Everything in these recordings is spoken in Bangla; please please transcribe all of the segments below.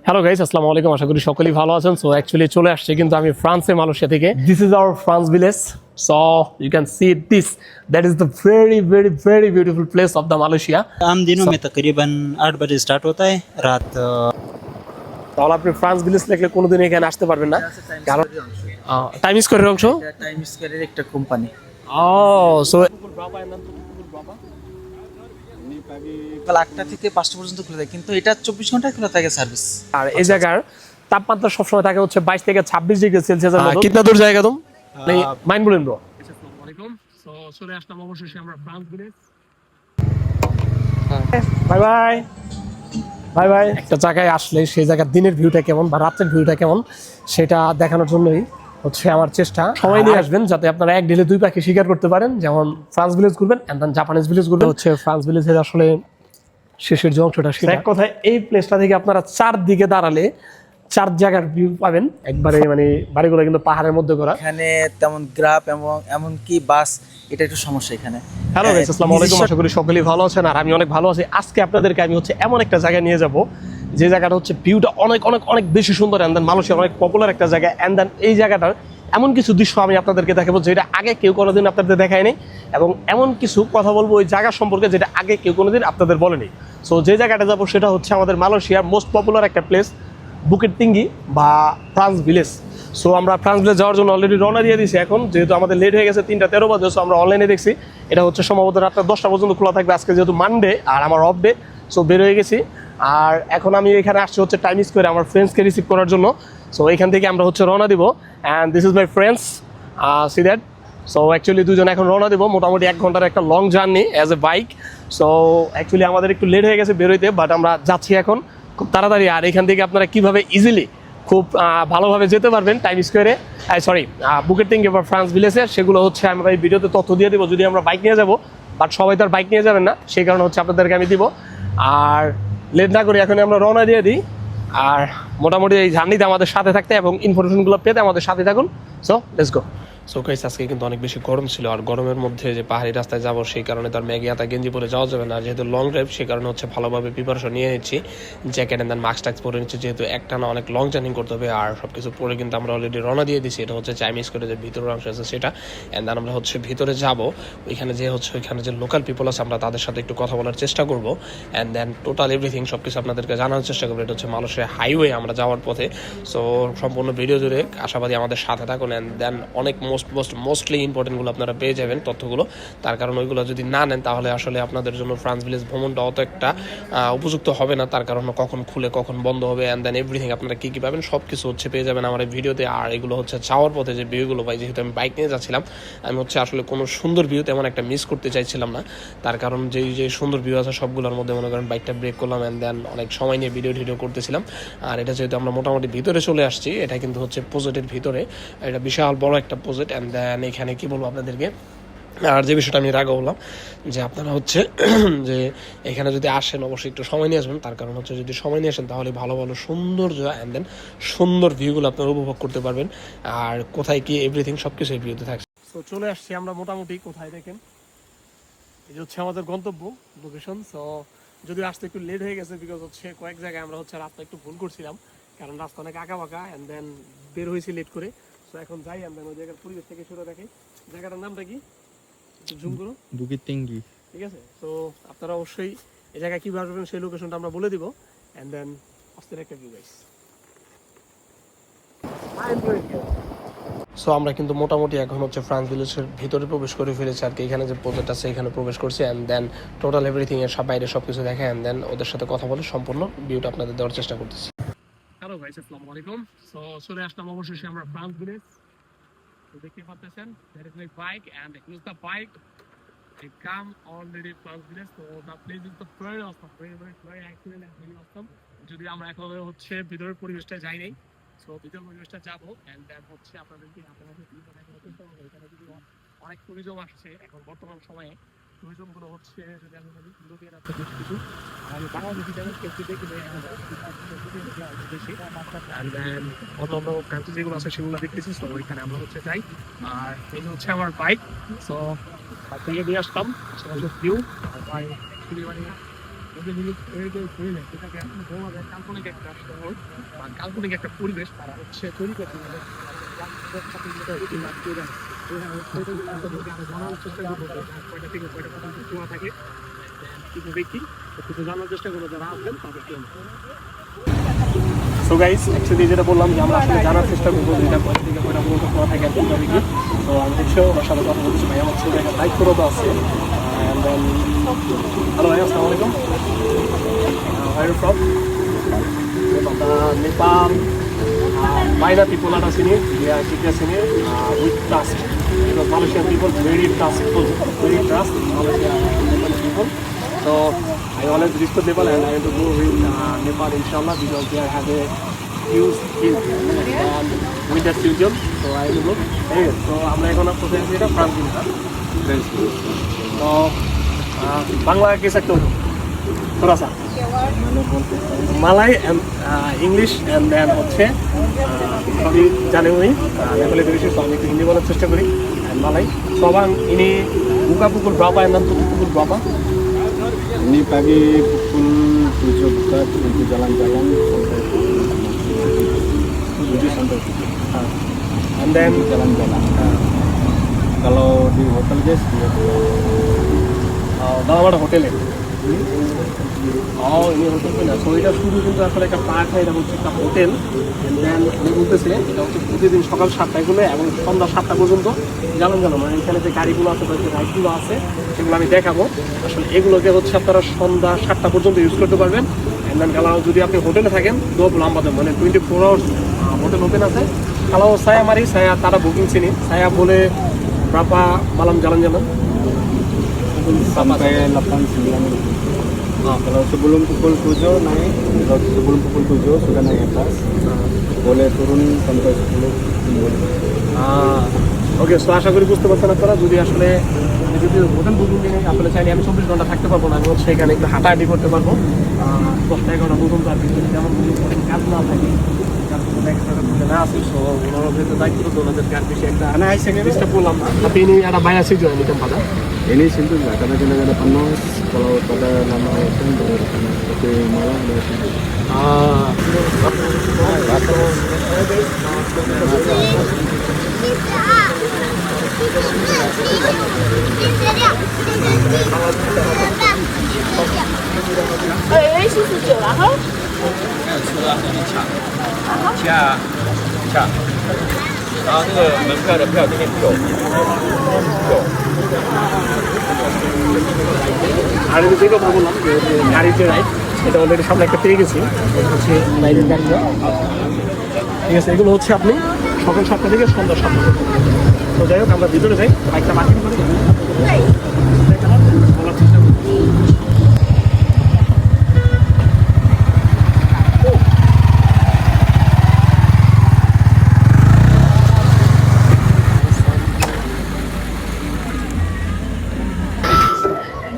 হ্যালো গাইস, আসসালামু আলাইকুম। আশা করি সকলেই ভালো আছেন। সো অ্যাকচুয়ালি চলে আসছে কিন্তু আমি ফ্রান্সে, মালয়েশিয়া থেকে। This is our France village. So you can see this, that is the very very very beautiful place of the Malaysia. आम दिनों में तकरीबन 8 बजे स्टार्ट होता है रात তাহলে আপনি ফ্রান্স ভিলেজ দেখলে কোনোদিন এখানে আসতে পারবেন না, কারণ টাইম স্কোয়ারের অংশ। টাইম স্কয়ারের একটা কোম্পানি সো সকাল 8টা থেকে 5টা পর্যন্ত খোলা থাকে, কিন্তু এটা 24 ঘন্টা খোলা থাকে সার্ভিস। আর এই জায়গার তাপমাত্রা সবসময় থাকে হচ্ছে 22 থেকে 26 ডিগ্রি সেলসিয়াসের মতো। কিতনা দূর জায়গা তুম মাইন্ড বলেন ব্রো। আসসালামু আলাইকুম। সো চলে আসলাম অবশেষে আমরা France village. Bye bye bye bye. একটা জায়গায় আসলে সেই জায়গার দিনের ভিউটা কেমন বা রাতের ভিউটা কেমন সেটা দেখানোর জন্যই হচ্ছে আমার চেষ্টা। সময় নিয়ে আসবেন যাতে আপনারা এক ঢিলে দুই পাখি শিকার করতে পারেন। যেমন ফ্রান্স ভিলেজ ঘুরবেন এন্ড দেন জাপানিজ ভিলেজ ঘুরবেন। হচ্ছে ফ্রান্স ভিলেজের আসলে শেষের যে অংশটা, সেটা এক কথায় এই প্লেসটা থেকে আপনারা চারদিকে দাঁড়ালে চার জায়গার ভিউ পাবেন একবারে। মানে বাড়িগুলো কিন্তু পাহাড়ের মধ্যে করা। এখানে তেমন গ্রাফ এবং এমনকি বাস, এটা একটু সমস্যা এখানে। হ্যালো গাইস, আসসালামু আলাইকুম। আশা করি সকলেই ভালো আছেন আর আমি অনেক ভালো আছি। আজকে আপনাদেরকে আমি হচ্ছে এমন একটা জায়গায় নিয়ে যাব যে জায়গাটা হচ্ছে ভিউটা অনেক অনেক অনেক বেশি সুন্দর এন্ড দেন মালয়েশিয়ার অনেক পপুলার একটা জায়গা। এন্ড দেন এই জায়গাটার এমন কিছু দৃশ্য আমি আপনাদেরকে দেখাবো যেটা আগে কেউ কোনোদিন আপনাদের দেখায়নি, এবং এমন কিছু কথা বলবো ওই জায়গা সম্পর্কে যেটা আগে কেউ কোনোদিন আপনাদের বলেনি। সো যে জায়গাটা যাবো সেটা হচ্ছে আমাদের মালয়েশিয়ার মোস্ট পপুলার একটা প্লেস, বুকেট টিঙ্গি বা ফ্রান্স ভিলেজ। সো আমরা ফ্রান্স ভিলেজ যাওয়ার জন্য অলরেডি রওনা দিয়ে দিয়েছি। এখন যেহেতু আমাদের লেট হয়ে গেছে 3:13 বাজে, সো আমরা অনলাইনে দেখছি এটা হচ্ছে সম্ভবত রাত 10টা পর্যন্ত খোলা থাকবে আজকে, যেহেতু মানডে আর আমার অফ ডে। সো বের হয়ে গেছি আর এখন আমি এখানে আসছি হচ্ছে টাইম স্কোয়ারে আমার ফ্রেন্ডসকে রিসিভ করার জন্য। সো এখান থেকে আমরা হচ্ছে রওনা দিব and this is my friends, see that. So actually দুজন এখন রওনা দিব, মোটামুটি 1 ঘন্টার একটা long journey as a bike. So actually আমাদের একটু লেট হয়ে গেছে বেরোইতে, বাট আমরা যাচ্ছি এখন খুব তাড়াতাড়ি। আর এখান থেকে আপনারা কীভাবে ইজিলি খুব ভালোভাবে যেতে পারবেন টাইম স্কোয়ারে, সরি বুকেট টিঙ্গি বা ফ্রান্স ভিলেজে, সেগুলো হচ্ছে আমরা এই ভিডিওতে তথ্য দিয়ে দেবো যদি আমরা বাইক নিয়ে যাবো। বাট সবাই তো আর বাইক নিয়ে যাবেন না, সেই কারণে হচ্ছে আপনাদেরকে আমি দিব। আর লেট না করি এখন আমরা রওনা দিয়ে দিই। আর মোটামুটি এই জার্নিতে আমাদের সাথে থাকতে এবং ইনফরমেশনগুলো পেতে আমাদের সাথে থাকুন। So let's go. So guys, আজকে কিন্তু অনেক বেশি গরম ছিল আর গরমের মধ্যে যে পাহাড়ি রাস্তায় যাবো সেই কারণে তার ম্যাগি হাতা গেঞ্জি পরে যাওয়া যাবে না, যেহেতু লং ড্রাইভ। সেই কারণে হচ্ছে ভালোভাবে প্রিপারেশন নিয়ে নিচ্ছি, jacket and then mask task পরে নিচ্ছি, যেহেতু একটা না অনেক লং জার্নি করতে হবে। আর সব কিছু পরে কিন্তু আমরা অলরেডি রওনা দিয়ে দিচ্ছি। এটা হচ্ছে চাইনিজ করে যে ভিতরের অংশ আছে সেটা, এন্ড দেন আমরা হচ্ছে ভিতরে যাব। ওইখানে যে হচ্ছে ওইখানে যে লোকাল পিপল আছে আমরা তাদের সাথে একটু কথা বলার চেষ্টা করবো অ্যান্ড দেন টোটাল এভরিথিং সব কিছু আপনাদেরকে জানানোর চেষ্টা করবো। এটা হচ্ছে মালয়েশিয়া হাইওয়ে আমরা যাওয়ার পথে। সো সম্পূর্ণ ভিডিও জুড়ে আশাবাদী আমাদের সাথে থাকুন অ্যান্ড দেন অনেক মোস্টলি ইম্পর্টেন্টগুলো আপনারা পেয়ে যাবেন তথ্যগুলো। তার কারণ ওইগুলো যদি না নেন তাহলে আসলে আপনাদের জন্য ফ্রান্স ভিলেজ ভ্রমণটা অত একটা উপযুক্ত হবে না। তার কারণ কখন খুলে কখন বন্ধ হবে অ্যান্ড দেন এভরিথিং আপনারা কী কী পাবেন সব কিছু হচ্ছে পেয়ে যাবেন আমার এই ভিডিওতে। আর এগুলো হচ্ছে যাওয়ার পথে যে ভিউগুলো পাই, যেহেতু আমি বাইক নিয়ে যাচ্ছিলাম, আমি হচ্ছে আসলে কোনো সুন্দর ভিউ তেমন একটা মিস করতে চাইছিলাম না। তার কারণ যেই যে সুন্দর ভিউ আছে সবগুলোর মধ্যে মনে করেন বাইকটা ব্রেক করলাম অ্যান্ড দেন অনেক সময় নিয়ে ভিডিও করতেছিলাম। আর এটা যেহেতু আমরা মোটামুটি ভিতরে চলে আসছি, এটা কিন্তু হচ্ছে প্রজেক্টের ভিতরে, এটা বিশাল বড় একটা প্রজেক্ট। অ্যান্ড দেন এখানে কি বলবো আপনাদেরকে, আর যে বিষয়টা আমি আগে বললাম যে আপনারা হচ্ছে যে এখানে যদি আসেন অবশ্যই একটু সময় নিয়ে আসবেন। তার কারণ হচ্ছে যদি সময় নিয়ে আসেন তাহলে ভালো ভালো সৌন্দর্য অ্যান্ড দেন সুন্দর ভিউগুলো আপনারা উপভোগ করতে পারবেন। আর কোথায় কি এভরিথিং সব কিছু এই ভিউতে থাকছে। তো চলে আসছি আমরা মোটামুটি কোথায় দেখেন, এই হচ্ছে আমাদের গন্তব্য লোকেশন। সো যদি আসতে একটু লেট হয়ে গেছে বিকজ হচ্ছে কয়েক জায়গায় আমরা হচ্ছে রাস্তা একটু ভুল করছিলাম, কারণ রাস্তা অনেক আঁকা বাঁকা অ্যান্ড দেন বের হয়েছি লেট করে। সো এখন যাই আমরা ওই জায়গার পরিবেশ থেকে শুরু দেখি। জায়গাটার নামটা কি জুম করো, বুকিট টিঙ্গি। ঠিক আছে। তো আপনারা অবশ্যই এই জায়গায় কীভাবে আসবেন সেই লোকেশনটা আমরা বলে দিব অ্যান্ড দেন আস্তে একটা ভিউ গাইস। সো আমরা কিন্তু মোটামুটি এখন হচ্ছে ফ্রান্স ভিলেজের ভিতরে প্রবেশ করে ফেলেছি আর কি। এখানে যে প্রজেক্ট আছে এখানে প্রবেশ করছি অ্যান্ড দেন টোটাল এভরিথিং এর সব বাইরে সব কিছু দেখে অ্যান্ড দেন ওদের সাথে কথা বলে সম্পূর্ণ ভিউটা আপনাদের দেওয়ার চেষ্টা করতেছি। হ্যালো গাইস, আসসালামু আলাইকুম। সো চলে আসলাম অবশেষে আমরা ফ্রান্স ভিলেজ। তো দেখতে পাচ্ছেন that is my bike and use the bike I come already France village, so the place is the very awesome, very excellent and very awesome. যদি আমরা এখন হচ্ছে ভিতরের পরিবেশটা যাই নাই, সো ভিতরের পরিবেশটা যাবো এন্ড দেন হচ্ছে আপনাদেরকে আপনাদের এখানে যদি অনেক টুরিজম আসছে এখন বর্তমান সময়ে। টুরিজম গুলো হচ্ছে যদি আমি বলি ইউরোপিয়ান আছে বেশ কিছু, আর বাংলাদেশি চ্যানেল কেউ দেখি বেশি এন্ড দেন অন্য কান্ট্রি যেগুলো আছে সেগুলো দেখতেছি। সো ওইখানে আমরা হচ্ছে যাই। আর এই হচ্ছে আমার বাইক। সো থেকে দিয়ে আসলাম ভিউ, খুবই মানে কাল্পনিক একটা শহর বা কাল্পনিক একটা পরিবেশ তারা হচ্ছে তৈরি করতে হবে। জানার চেষ্টা করবো কয়টা থেকে কয়টা পর্যন্ত খোলা থাকে, কিভাবে কি কিছু জানার চেষ্টা করবো যারা আসবেন তাদেরকে। সো গাইস, অ্যাকচুয়ালি যেটা বললাম যে আমরা আসলে জানার চেষ্টা করবো যে এটা কয়টা থেকে কয়টা পর্যন্ত খোলা থাকে আর কিভাবে কি। তো আমি হচ্ছে ওনার সাথে কথা বলছি, ভাই আমার ছেলে একটা দায়িত্বরত আছে। And then, hello, assalamu alaikum. Where are you from? Nepal. Why the people are senior? They are senior with trust. Because Malaysian people very trustful, very trust Malaysian people. So I always respect Nepal and I want to go with Nepal inshallah because they have a huge hill and with that season. So I will look. Anyway, so আমরা এখন কোথায় আছি? এটা ফ্রান্স দিন, হ্যাঁ? तो बांग्ला के सकते हो थोड़ा सा মালাই এন্ড ইংলিশ এন্ড দেন হচ্ছে সবই জানে উনি নেপালি বেশি, তো আমি একটু হিন্দি বলার চেষ্টা করি। এন্ড মালাই সবাং ini buka pukul berapa and nanti pukul berapa? Ini pagi pukul 7 buka, 7 jalan-jalan sampai 7 sampai 7. And then Jalan-jalan. Kalau di hotel guys dia দাম আমার হোটেলে ini হোটেল না। সো এটা শুধু কিন্তু আসলে একটা পার্ক না, এটা হচ্ছে একটা হোটেল। দেন আমি বলতেছি এটা হচ্ছে প্রতিদিন সকাল 7টায় খুলে এবং সন্ধ্যা 7টা পর্যন্ত জানান মানে এখানে যে গাড়িগুলো আছে বা যে রাইডগুলো আছে সেগুলো আমি দেখাবো। আসলে এগুলোকে হচ্ছে আপনারা সন্ধ্যা 7টা পর্যন্ত ইউজ করতে পারবেন। অ্যান্ড দেন kalau যদি আপনি হোটেলে থাকেন তো lama মানে 24 আওয়ার্স হোটেল ওপেন আছে। kalau saya mari saya tara booking sini, saya boleh berapa malam jalan-jalan? sampai 8-9. Kalau sebelum pukul 7 naik, kalau sebelum pukul 7 sudah naik atas, boleh turun sampai 10. ওকে, সো আশা করি বুঝতে পারছেন আপনারা। যদি আসলে যদি হোটেল বুকিং নিয়ে আসলে চাইলে আমি 24 ঘন্টা থাকতে পারবো না, আমি হচ্ছে এখানে একটু হাঁটাহাঁটি করতে পারবো 10-11টা পর্যন্ত। আর যদি তেমন কাজ না থাকে, না আসি, সো ওনারা যেহেতু দায়িত্ব তো ওনাদেরকে আর বেশি একটা ডিস্টার্ব করলাম না। tapi ini ada banyak sih jual di tempatnya. Ini simpel nggak, karena kadang-kadang panas. Kalau pada lama itu baru panas, tapi malam udah simpel. 자,然后这个门票的票这边有。 আর আমি যে কথা বললাম যে গাড়ির যে রাইড এটা অলরেডি সামনে একটা পেয়ে গেছি, হচ্ছে রাইডের গাড়িটা। ঠিক আছে, এগুলো হচ্ছে আপনি সকাল 7টা থেকে সন্ধ্যা 7টা পর্যন্ত। তো যাই হোক, আমরা ভিতরে যাই, বাইকটা মার্কেট করে বলার চেষ্টা করি।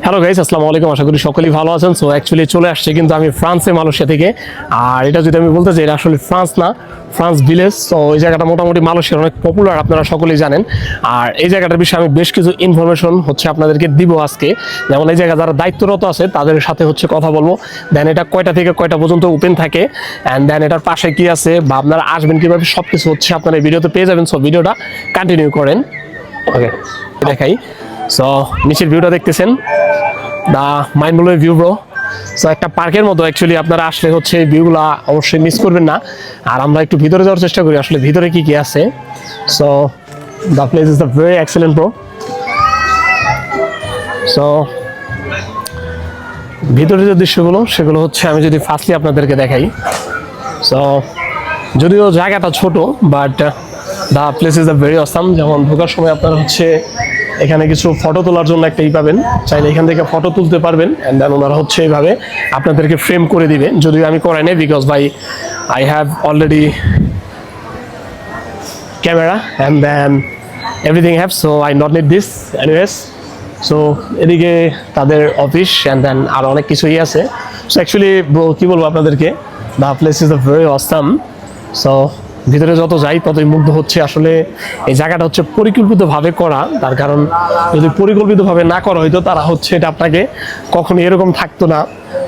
হ্যালো গাইস, আসসালামু আলাইকুম। আশা করি সকলেই ভালো আছেন। সো অ্যাকচুয়ালি চলে আসছে কিন্তু আমি ফ্রান্সে, মালয়েশিয়া থেকে। আর এটা যদি আমি বলতে চাই, এটা আসলে ফ্রান্স না, ফ্রান্স ভিলেজ। তো এই জায়গাটা মোটামুটি মালয়েশিয়ার অনেক পপুলার, আপনারা সকলেই জানেন। আর এই জায়গাটার বিষয়ে আমি বেশ কিছু ইনফরমেশন হচ্ছে আপনাদেরকে দিব আজকে। যেমন এই জায়গা যারা দায়িত্বরত আছে তাদের সাথে হচ্ছে কথা বলবো। দেন এটা কয়টা থেকে কয়টা পর্যন্ত ওপেন থাকে, অ্যান্ড দেন এটার পাশে কি আছে বা আপনারা আসবেন কীভাবে, সব কিছু হচ্ছে আপনারা এই ভিডিওতে পেয়ে যাবেন। সো ভিডিওটা কন্টিনিউ করেন। ওকে, দেখাই। সো নিচের ভিউটা দেখতেছেন, the mind blowing view bro. So একটা পার্কের মতো অ্যাকচুয়ালি, আপনারা আসলে হচ্ছে এই ভিউগুলো অবশ্যই মিস করবেন না। আর আমরা একটু ভিতরে যাওয়ার চেষ্টা করি আসলে ভিতরে কি কি আছে। So the place is the very excellent bro. So ভিতরের যে দৃশ্যগুলো সেগুলো হচ্ছে আমি যদি ফার্স্টলি আপনাদেরকে দেখাই। সো যদিও জায়গাটা ছোট, but the place is the very awesome. যেমন ঢোকার সময় আপনারা হচ্ছে এখানে কিছু ফটো তোলার জন্য একটা পাবেন, চাইলে এখান থেকে ফটো তুলতে পারবেন। অ্যান্ড দেন ওনারা হচ্ছে এইভাবে আপনাদেরকে ফ্রেম করে দিবে, যদিও আমি করাই নাই বিকজ ভাই I have already camera and then everything have, so I not need this anyways. So এদিকে তাদের অফিস অ্যান্ড দেন আরও অনেক কিছুই আছে। সো অ্যাকচুয়ালি কী বলবো আপনাদেরকে, the place is the very awesome. So ভিতরে যত যাই ততই মুগ্ধ হচ্ছে। আসলে এই জায়গাটা হচ্ছে পরিকল্পিতভাবে করা, তার কারণ যদি পরিকল্পিতভাবে না করা হয়তো তারা হচ্ছে এটা আপনাকে কখনো এরকম থাকতো না।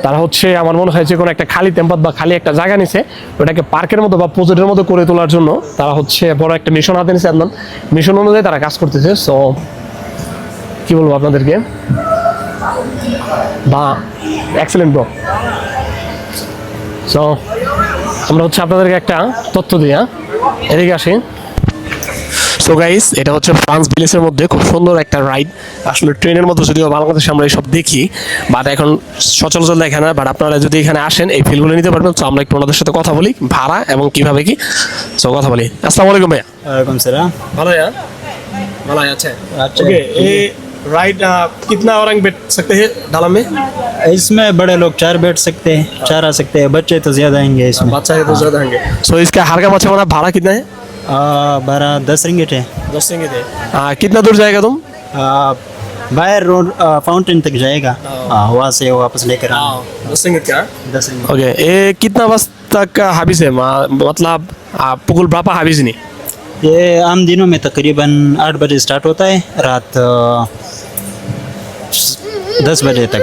তারা হচ্ছে আমার মনে হয় যে কোনো একটা খালি টেম্পার বা খালি একটা জায়গা নিছে, ওটাকে পার্কের মতো বা প্রজেক্টের মতো করে তোলার জন্য তারা হচ্ছে বড় একটা মিশন হাতে নিছে। একদম মিশন অনুযায়ী তারা কাজ করতেছে। সো কি বলবো আপনাদেরকে, বা এক্সেলেন্ট ব্রো। সো আমরা হচ্ছে আপনাদেরকে একটা তথ্য দিই, এদিকে আসি। সো গাইস, এটা হচ্ছে ফ্রান্স ভিলেজের মধ্যে খুব সুন্দর একটা রাইড। আসলে ট্রেনের মতো যদিও বাংলাদেশে আমরা এইসব দেখি, বাট এখন সচরাচর দেখে না। বাট আপনারা যদি এখানে আসেন এই ফিলগুলো নিতে পারবেন। তো আমরা একটু ওনাদের সাথে কথা বলি ভাড়া এবং কিভাবে কি। সো কথা বলি। আসসালামু আলাইকুম ভাইয়া। वालेकुम सलाम। ভালো है ভালো আছে। अच्छा ओके, ये राइड कितना orang बैठ सकते हैं डाला में? इसमें बड़े लोग 4 बैठ सकते हैं, 4 आ सकते हैं, बच्चे तो ज़्यादा आएंगे इसमें। बच्चा है तो ज्यादा होंगे। सो इसका हर का मच्छा भाड़ा कितना है? 10 रिंगिट है। 10 ringgit है। कितना दूर जाएगा तुम? बाहर रोड फाउंटेन तक जाएगा, वहाँ से वापस लेकर आना। 10 ringgit क्या? 10 रिंगिट। ओके, ये कितना बजे तक habis है? मतलब pukul berapa habis ini? ये आम दिनों में तकरीबन 8 बजे स्टार्ट होता है, रात 10 बजे तक।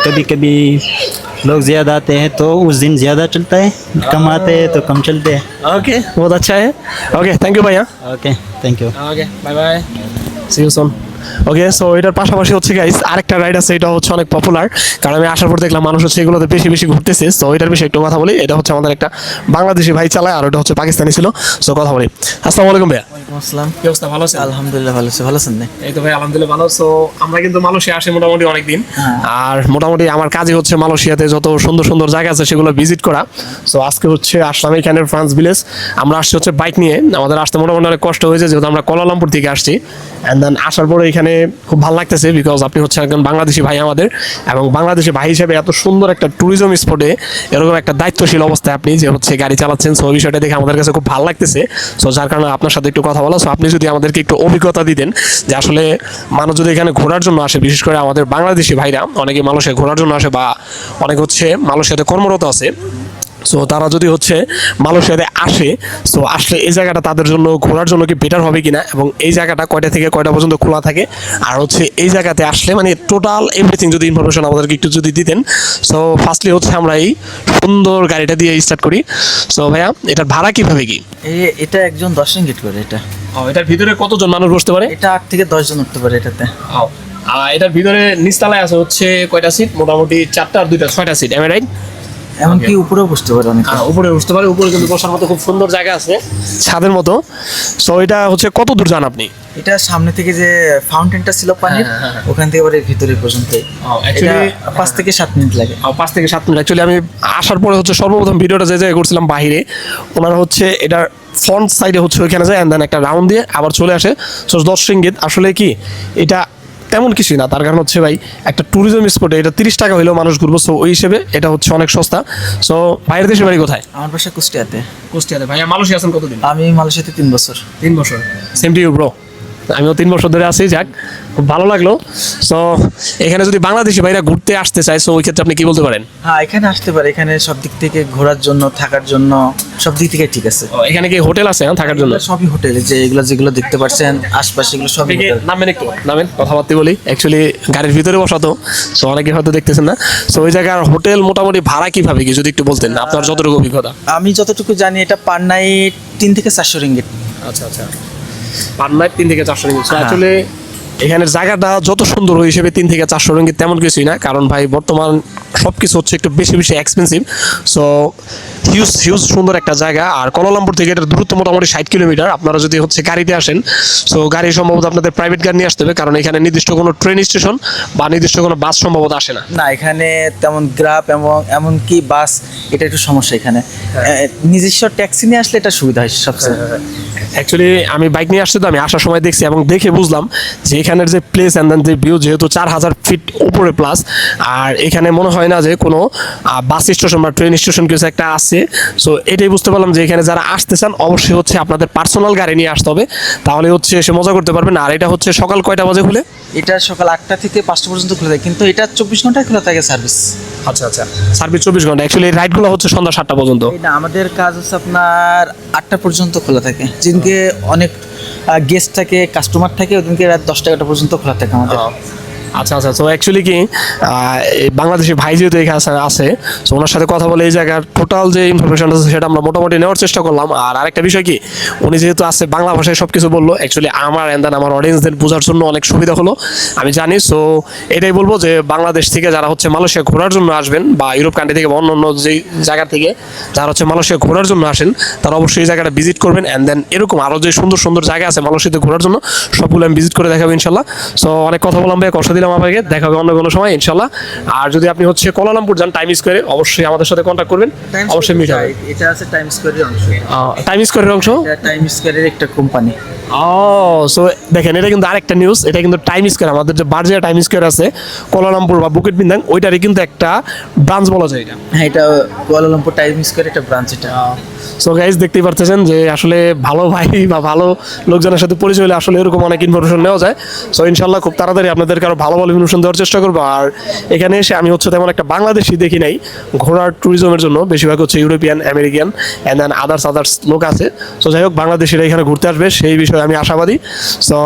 कभी कभी लोग ज़्यादा आते हैं तो उस दिन ज़्यादा चलता है, कम आते हैं तो कम चलते हैं। ओके, बहुत अच्छा है। ओके, थैंक यू भैया। Okay, thank you. Okay, bye bye, see you soon. Okay, so এটার পাশাপাশি হচ্ছে গাইস আরেকটা রাইড আছে, এটা হচ্ছে অনেক পপুলার, কারণ আমি আসার পর দেখলাম মানুষ হচ্ছে এগুলোতে বেশি বেশি ঘুরতেছে। সো এটার বিষয়ে একটু কথা বলি। এটা হচ্ছে আমাদের একটা বাংলাদেশি ভাই চালায়, আর ওটা হচ্ছে পাকিস্তানি ছিল। সো কথা বলি। আসসালামু আলাইকুম ভাইয়া। ওয়ালাইকুম আসসালাম। কি অবস্থা, ভালো আছেন? আলহামদুলিল্লাহ ভালো আছি, ভালো আছেন না? এই তো ভাই আলহামদুলিল্লাহ ভালো। সো আমরা কিন্তু মালয়েশিয়া আসি মোটামুটি অনেকদিন, আর মোটামুটি আমার কাজই হচ্ছে মালয়েশিয়াতে যত সুন্দর সুন্দর জায়গা আছে সেগুলো ভিজিট করা। সো আজকে হচ্ছে আসলাম এখানে ফ্রান্স ভিলেজ। আমরা আসছি হচ্ছে বাইক নিয়ে, আমাদের আসতে মোটামুটি অনেক কষ্ট হয়েছে যেহেতু আমরা কুয়ালালামপুর থেকে আসছি। অ্যান্ড দেন আসার পরে এখানে খুব ভালো লাগতেছে, বিকজ আপনি হচ্ছে একজন বাংলাদেশি ভাই আমাদের, এবং বাংলাদেশি ভাই হিসেবে এত সুন্দর একটা ট্যুরিজম স্পটে এরকম একটা দায়িত্বশীল অবস্থায় আপনি যে হচ্ছে গাড়ি চালাচ্ছেন। সো ওই বিষয়টা দেখে আমাদের কাছে খুব ভালো লাগতেছে। সো যার কারণে আপনার সাথে একটু কথা বলা। সো আপনি যদি আমাদেরকে একটু অভিজ্ঞতা দিতেন যে আসলে মানুষ যদি এখানে ঘোরার জন্য আসে, বিশেষ করে আমাদের বাংলাদেশি ভাইরা অনেকে মালয়েশিয়া ঘোরার জন্য আসে বা অনেক হচ্ছে মালয়েশিয়াতে কর্মরত আছে, সো তারা যদি হচ্ছে মালয়েশিয়াতে আসে, সো আসলে এই জায়গাটা তাদের জন্য ঘোরার জন্য কি বেটার হবে কিনা, এবং এই জায়গাটা কয়টা থেকে কয়টা পর্যন্ত খোলা থাকে, আর হচ্ছে এই জায়গাতে আসলে মানে টোটাল এভরিথিং যদি ইনফরমেশন আমাদেরকে একটু যদি দিতেন। সো ফার্স্টলি হচ্ছে আমরা এই সুন্দর গাড়িটা দিয়ে স্টার্ট করি। সো ভাইয়া, এটার ভাড়া কিভাবে কি? এটা একজন 10 রিঙ্গিট করে। এটা এটার ভিতরে কতজন মানুষ বসতে পারে? এটা 8 থেকে 10 জন উঠতে পারে এটাতে। এটার ভিতরে নিচতলায় আছে হচ্ছে কয়টা সিট? মোটামুটি 4টা আর 2টা 6টা সিট, এমন রাইট? এমনকি উপরেও বসতে পারে অনেকে। উপরে বসতে পারে, উপরে কিন্তু বসার মতো খুব সুন্দর জায়গা আছে ছাদের মতো। সো এটা হচ্ছে কত দূর যান আপনি? এটা সামনে থেকে যে ফাউন্টেনটা ছিল পানির, ওখান থেকে এবারে ভিতরে পর্যন্ত actually 5 থেকে 7 মিনিট লাগে। 5 থেকে 7 মিনিট। অ্যাকচুয়ালি আমি আসার পরে হচ্ছে সর্বপ্রথম ভিডিওটা যে জায়গায় করছিলাম বাহিরে, ওনারা হচ্ছে এটার ফ্রন্ট সাইডে হচ্ছে ওইখানে যায় অ্যান্ড দেন একটা রাউন্ড দিয়ে আবার চলে আসে। সো 10 রিঙ্গিত আসলে কি এটা তেমন কিছুই না, তার কারণ হচ্ছে ভাই একটা ট্যুরিজম স্পটে এটা 30 টাকা হলেও মানুষ ঘুরবো। সো ওই হিসেবে এটা হচ্ছে অনেক সস্তা। সো বাইরের দেশে বাড়ি কোথায়? আমার বাসা কুষ্টিয়াতে। কুষ্টিয়াতে। ভাইয়া মালয়েশিয়া আছেন কতদিন? আমি মালয়েশিয়াতে 3 বছর। 3 বছর। সেম টু ইউ ব্রো, আমিও 3 বছর ধরে আছি। যাক, খুব ভালো লাগলো। সো এখানে যদি বাংলাদেশি ভাইরা ঘুরতে আসতে চায়, সো ওই ক্ষেত্রে আপনি কি বলতে পারেন? হ্যাঁ, এখানে আসতে পারে। এখানে সব দিক থেকে ঘোরার জন্য, থাকার জন্য সব দিক থেকে ঠিক আছে। এখানে কি হোটেল আছে থাকার জন্য? সবই হোটেল, যে যেগুলো দেখতে পাচ্ছেন আশপাশে এগুলো সবই হোটেল। নামেন একটু, নামেন, কথাবার্তা বলি। অ্যাকচুয়ালি গাড়ির ভিতরে বসা তো, সো অনেকে হয়তো দেখতেছেন না। সো ওই জায়গার হোটেল মোটামুটি ভাড়া কিভাবে কি যদি একটু বলতেন, আপনার যতটুকু অভিজ্ঞতা। আমি যতটুকু জানি এটা পার নাইট 3 থেকে 400 রিঙ্গিট। আচ্ছা আচ্ছা, পার নাইট 3 থেকে 400 রিঙ্গিত। আসলে এখানের জায়গাটা যত সুন্দর ওই হিসেবে 3 থেকে 400 রিঙ্গিত তেমন কিছুই না, কারণ ভাই বর্তমান সব কিছু হচ্ছে একটু বেশি বেশি এক্সপেন্সিভ। সো হিউজ সুন্দর একটা জায়গা। আর কুয়ালালামপুর থেকে এটার দূরত্ব মোটামুটি 60 কিলোমিটার। আপনারা যদি হচ্ছে গাড়িতে আসেন, সো গাড়ি সম্ভবত আপনাদের প্রাইভেট গাড়ি নিয়ে আসতে হবে, কারণ এখানে নির্দিষ্ট কোনো ট্রেন স্টেশন বা নির্দিষ্ট কোনো বাস সম্ভবত আসে না। না, এখানে তেমন গ্রাব এবং এমনকি বাস, এটা একটু সমস্যা এখানে। নিজস্ব ট্যাক্সি নিয়ে আসলে এটা সুবিধা হয় সবচেয়ে। অ্যাকচুয়ালি আমি বাইক নিয়ে আসছি তো আমি আসার সময় দেখছি এবং দেখে বুঝলাম যে এখানের যে প্লেস অ্যান্ড দেন যে ভিউ যেহেতু 4000 ফিট উপরে প্লাস, আর এখানে মনে হয় না যে কোনো বাস স্টেশন বা ট্রেন স্টেশন কিছু একটা আছে। সো এটাই বুঝতে পারলাম যে এখানে যারা আসতে চান অবশ্যই হচ্ছে আপনাদের পার্সোনাল গাড়ি নিয়ে আসতে হবে, তাহলে হচ্ছে এসে মজা করতে পারবেন। আর এটা হচ্ছে সকাল কয়টা বাজে খুলে? এটা সকাল 8টা থেকে 5টা পর্যন্ত খোলা থাকে, কিন্তু এটা 24 ঘন্টায় খোলা থাকে সার্ভিস। আচ্ছা আচ্ছা, সার্ভিস 24 ঘন্টা। অ্যাকচুয়ালি রাইডগুলো হচ্ছে সন্ধ্যা 7টা পর্যন্ত। এটা আমাদের কাজ হচ্ছে আপনার 8টা পর্যন্ত খোলা থাকে, যেদিনকে অনেক গেস্ট থাকে, কাস্টমার থাকে, ওদিনকে রাত 10টা 11টা পর্যন্ত খোলা থাকে আমাদের। আচ্ছা আচ্ছা, তো অ্যাকচুয়ালি কি এই বাংলাদেশি ভাই যেহেতু এখানে আছে, তো ওনার সাথে কথা বলে এই জায়গার টোটাল যে ইনফরমেশন আছে সেটা আমরা মোটামুটি নেওয়ার চেষ্টা করলাম। আর আরেকটা বিষয় কি, উনি যেহেতু আছে বাংলা ভাষায় সব কিছু বললো, অ্যাকচুয়ালি আমার আমার অডিয়েন্সদের বোঝার জন্য অনেক সুবিধা হলো আমি জানি। সো এটাই বলবো যে বাংলাদেশ থেকে যারা হচ্ছে মালয়েশিয়া ঘোরার জন্য আসবেন, বা ইউরোপ কান্ট্রি থেকে বা অন্য অন্য যেই জায়গা থেকে যারা হচ্ছে মালয়েশিয়া ঘোরার জন্য আসেন, তারা অবশ্যই এই জায়গাটা ভিজিট করবেন। অ্যান্ড দেন এরকম আরও যে সুন্দর সুন্দর জায়গা আছে মালয়েশিয়াতে ঘোরার জন্য, সবগুলো আমি ভিজিট করে দেখাবো ইনশাল্লাহ। সো অনেক কথা বললাম ভাই, কষ্ট দিলাম আপনাকে, দেখা হবে অন্য কোনো সময় ইনশাল্লাহ। আর যদি আপনি হচ্ছে কুয়ালালামপুর যান টাইম স্কোয়ারে, অবশ্যই আমাদের সাথে কন্ট্যাক্ট করবেন, অবশ্যই মিট হবে। এটা আছে টাইম স্কোয়ারের অংশ। টাইম স্কোয়ারের অংশ, এটা টাইম স্কোয়ারের একটা কোম্পানি। সো দেখেন এটা কিন্তু আরেকটা নিউজ, এটা কিন্তু টাইম স্কোয়ার, আমাদের যে বার্জিয়া টাইম স্কোয়ার আছে কুয়ালালামপুর বা বুকিট বিন্দাং, ওইটারই কিন্তু একটা ব্রাঞ্চ বলা যায় এটা। হ্যাঁ, এটা কুয়ালালামপুর টাইম স্কোয়ারের একটা ব্রাঞ্চ এটা। সো গাইজ দেখতেই পারতেছেন যে আসলে ভালো ভাই বা ভালো লোকজনের সাথে পরিচয় হলে আসলে এরকম অনেক ইনফরমেশন নেওয়া যায়। সো ইনশাল্লাহ খুব তাড়াতাড়ি আপনাদেরকে আরও ভালো ভালো ইনফরমেশন দেওয়ার চেষ্টা করবো। আর এখানে এসে আমি হচ্ছে তেমন একটা বাংলাদেশি দেখি নাই ঘোরার ট্যুরিজমের জন্য, বেশিরভাগ হচ্ছে European, American and then others লোক আছে। সো যাই হোক, বাংলাদেশিরা এখানে ঘুরতে আসবে সেই বিষয়ে আমি আশাবাদী। সো